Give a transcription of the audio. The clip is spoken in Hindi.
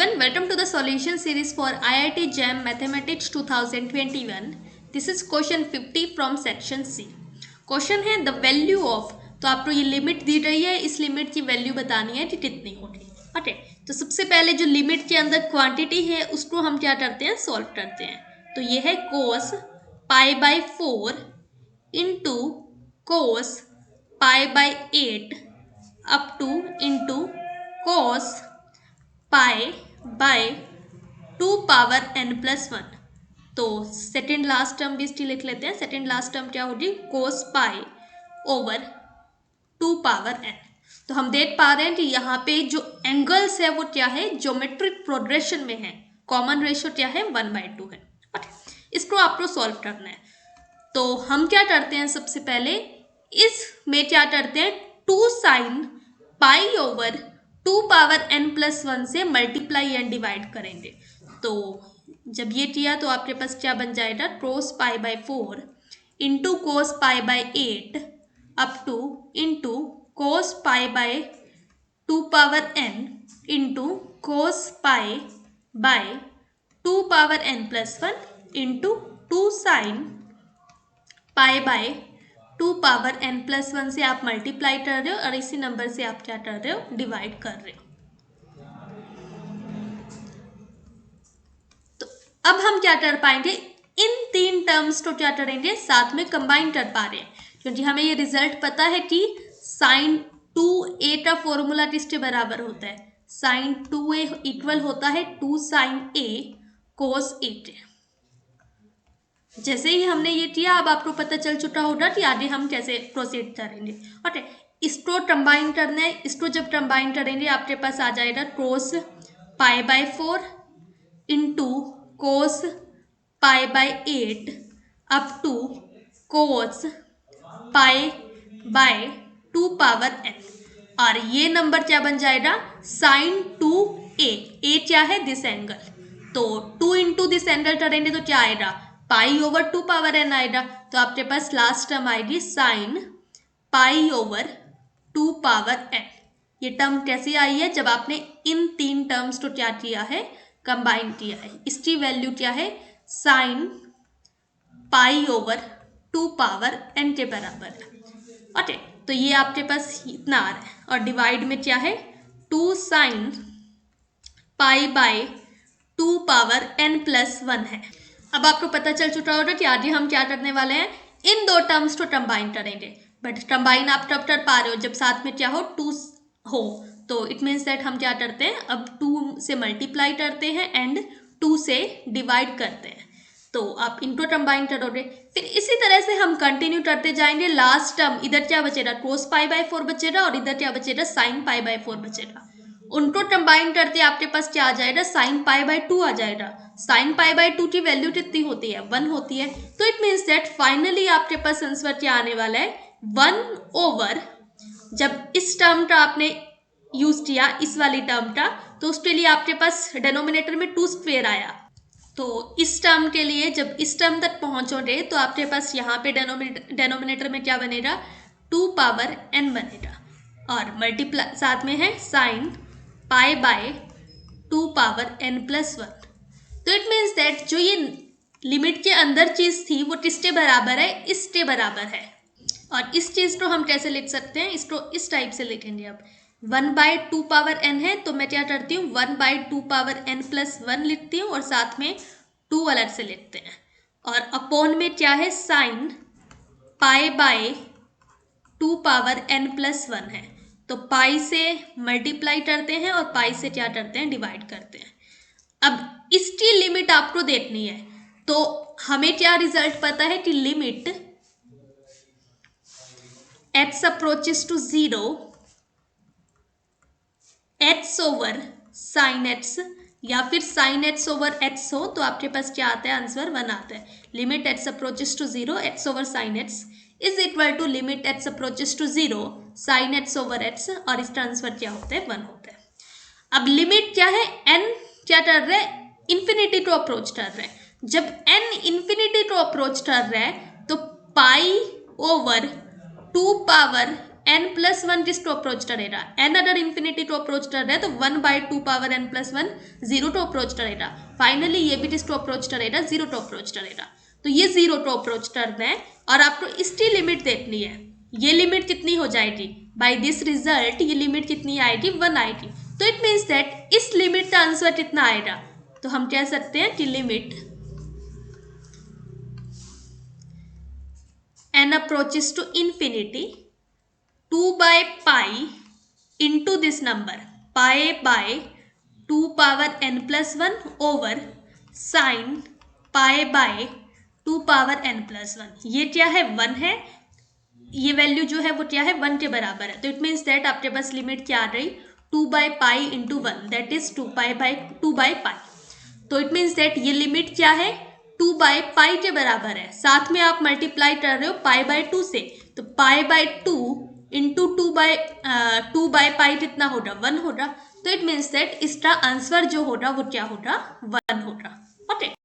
everyone, welcome to the solution series for IIT JAM Mathematics 2021. This is question 50 from section C. Question है द वैल्यू ऑफ, तो आपको ये लिमिट दी रही है, इस लिमिट की वैल्यू बतानी है कि कितनी होगी। ओके, तो सबसे पहले जो लिमिट के अंदर क्वांटिटी है उसको हम क्या करते हैं, सॉल्व करते हैं। तो ये है cos pi by 4 into cos pi by 8 up to into cos pi by 2 power n plus 1। तो सेकेंड लास्ट टर्म भी इसकी लिख लेते हैं। सेकेंड लास्ट टर्म क्या होगी, कोस पाई ओवर 2 पावर n। तो हम देख पा रहे हैं कि यहाँ पे जो एंगल्स है वो क्या है, ज्योमेट्रिक प्रोग्रेशन में है। कॉमन रेशियो क्या है, 1/2 है। इसको आपको सॉल्व करना है। तो हम क्या करते हैं, सबसे पहले इसमें क्या करते हैं, 2 sine pi over 2 power n plus 1 से मल्टीप्लाई एंड डिवाइड करेंगे। तो जब ये किया तो आपके पास क्या बन जाएगा, cos pi by 4 into cos pi by 8 up to into cos pi by 2 power n into cos pi by 2 power n plus 1 into 2 sine pi by 2 power n plus 1 से आप मल्टीप्लाई कर रहे हो और इसी नंबर से आप क्या कर रहे हो, डिवाइड कर रहे हो। तो अब हम क्या कर पाएंगे, इन 3 टर्म्स को क्या करेंगे, साथ में कंबाइन कर पा रहे हैं, क्योंकि हमें ये रिजल्ट पता है कि साइन 2a का फॉर्मूला किसके बराबर होता है, साइन 2a इक्वल होता है 2 साइन a कोस 8। जैसे ही हमने ये किया, अब आपको पता चल चुका होगा कि आगे हम कैसे प्रोसीड करेंगे। ओके, इसको कंबाइन करना है। इसको जब कंबाइन करेंगे आपके पास आ जाएगा cos pi by 4 into cos pi by 8 up to cos pi by 2 power n। और ये नंबर क्या बन जाएगा, साइन 2a। a क्या है, दिस एंगल। तो 2 इंटू दिस एंगल करेंगे तो क्या आएगा, पाई ओवर 2 पावर n आएगा। तो आपके पास लास्ट टर्म आएगी sine pi over 2 power n। ये टर्म कैसे आई है, जब आपने इन 3 टर्म्स को क्या किया है, कंबाइन किया है। इसकी वैल्यू क्या है, sine pi over 2 power n के बराबर है। ओके, तो ये आपके पास इतना आ रहा है। और डिवाइड में क्या है, 2 sine pi by 2 power n plus 1 है। अब आपको पता चल चुका होगा कि आगे हम क्या करने वाले हैं, इन 2 टर्म्स को कंबाइन करेंगे। बट कंबाइन आप तब कर पा रहे हो जब साथ में क्या हो, 2 हो। तो इट मीन्स दैट हम क्या करते हैं, अब 2 से मल्टीप्लाई करते हैं एंड 2 से डिवाइड करते हैं। तो आप इनको कंबाइन करोगे, फिर इसी तरह से हम कंटिन्यू करते जाएंगे। लास्ट टर्म इधर क्या बचेगा, कोस पाई बाय 4 बचेगा और इधर क्या बचेगा, साइन पाई बाय 4 बचेगा। उनको कंबाइन करते आपके पास क्या आ जाएगा, साइन पाई बाय 2 आ जाएगा। साइन पाई बाय 2 की वैल्यू कितनी होती है, 1 होती है। तो इट मीन्स दैट फाइनली आपके पास आंसर क्या आने वाला है, 1 ओवर, जब इस टर्म का आपने यूज किया, इस वाली टर्म का, तो उसके लिए आपके पास डिनोमिनेटर में 2 स्क्वायर आया। तो इस टर्म के लिए जब इस टर्म तक पहुंचोगे तो आपके पास यहाँ पे डिनोमिनेटर में क्या बनेगा, 2 पावर n बनेगा। और मल्टीप्लाई साथ में है sign pi by 2 power n plus 1। तो इट मीन्स दैट जो ये लिमिट के अंदर चीज थी वो किसके बराबर है, इसके बराबर है। और इस चीज को हम कैसे लिख सकते हैं, इसको इस टाइप से लिखेंगे। अब 1/2 पावर n है, तो मैं क्या करती हूँ, 1/2 पावर n प्लस 1 लिखती हूँ और साथ में 2 अलग से लिखते हैं। और अपॉन में क्या है, sign pi by 2 power n plus 1 है। तो पाई से मल्टीप्लाई करते हैं और पाई से क्या करते हैं, डिवाइड करते हैं। अब इसकी लिमिट आपको देखनी है, तो हमें क्या रिजल्ट पता है कि limit x approaches to 0 x over sine x, या फिर साइन x ओवर x हो तो आपके पास क्या आता है, आंसर 1 आता है। Limit x approaches to 0 x over sine x is equal to limit x approaches to 0 sine x over x, और इसका आंसर क्या होता है, 1 होता है। अब लिमिट क्या है, n क्या कर रहा है, इंफिनिटी को अप्रोच कर रहा है। जब n इंफिनिटी को अप्रोच कर रहा है तो पाई ओवर 2 पावर n+1 जिसको अप्रोच करेगा, n अगर इंफिनिटी टू अप्रोच कर रहा है तो 1/2 पावर n+1 0 टू अप्रोच करेगा। फाइनली ये भी जिसको अप्रोच करेगा 0 टू अप्रोच करेगा। तो ये 0 टू अप्रोच करना है और आपको इसकी लिमिट देखनी है। ये लिमिट कितनी हो जाएगी, बाय दिस रिजल्ट ये लिमिट कितनी आएगी, 1 आएगी। तो इट मीन्स दैट इस लिमिट का आंसर कितना आएगा, तो हम कह सकते हैं कि limit n approaches to infinity 2/pi into this number pi by 2 power n+1 over sin pi by 2 power n+1। ये क्या है, 1 है, ये वैल्यू जो है वो क्या है, 1 के बराबर है। तो इट मीन्स दैट आपके पास लिमिट क्या आ रही, 2/pi into 1 that is 2/pi। तो इट मीन्स दैट ये लिमिट क्या है, 2/pi के बराबर है। साथ में आप मल्टीप्लाई कर रहे हो pi/2 से, तो pi/2 इंटू 2/pi कितना होगा, 1 होगा। तो इट मीन्स दैट इसका आंसर जो होगा वो क्या होगा, 1 होगा। ओके।